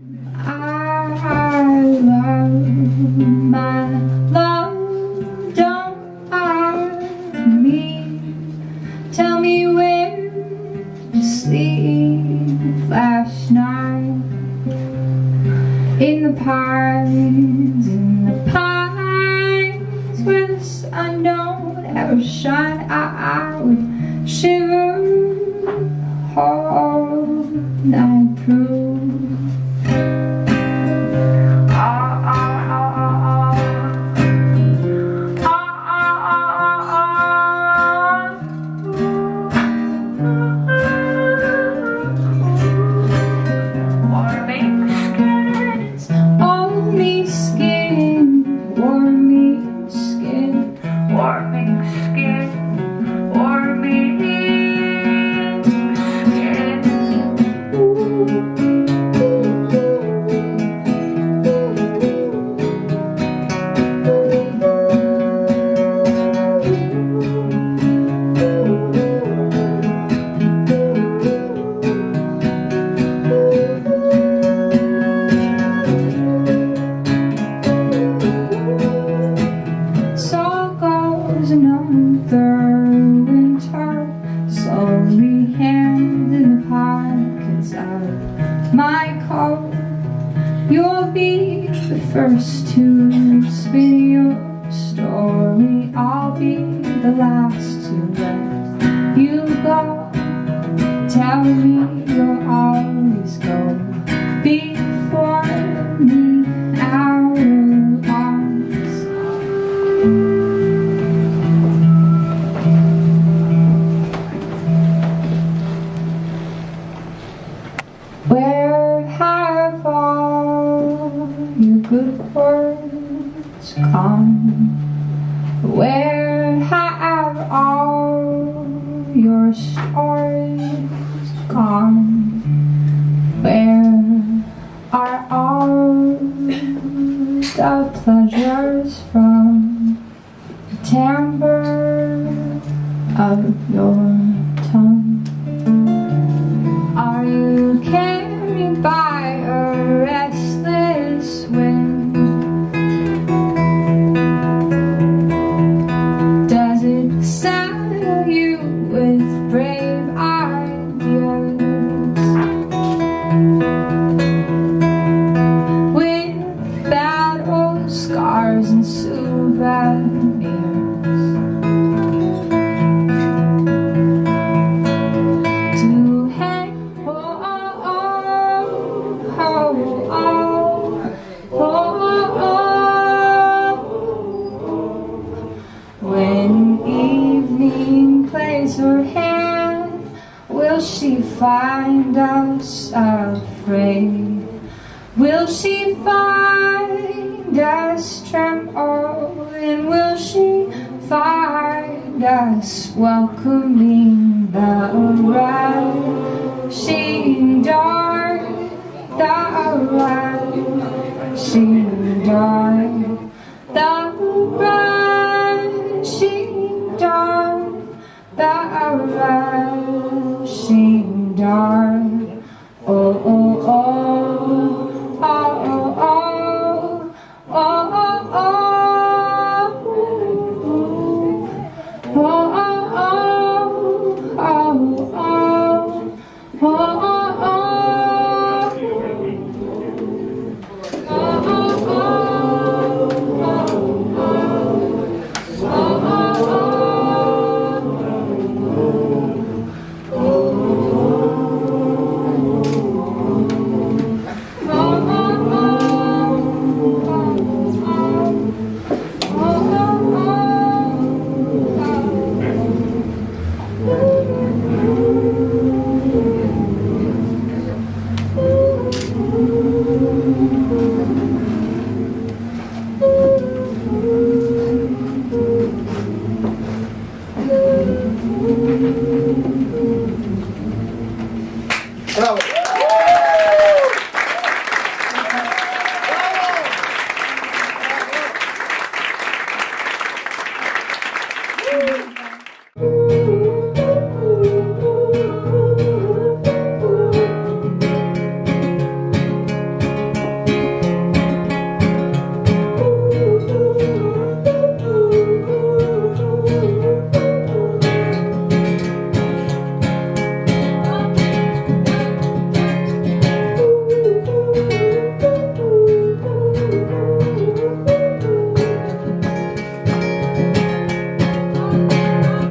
I love my love, don't hide me. Tell me where to sleep last night. In the pines, where the sun don't ever shine. I would shiver all night through. Warming skin, warming another winter, slowly hand in the pockets of my coat. You'll be the first to spin your story, I'll be the last to let you go. Tell me you'll always go before me, our arms. Where have all your good words gone? Where have all your stories gone? Where are all the pleasures from the timbre of your tongue? Are you carried by a restless wind? Does it saddle you with brave ideas? With battle scars and souvenirs? When evening plays her hand, will she find us afraid? Will she find us trembling? Will she find us welcoming the rushing dark, the rushing dark?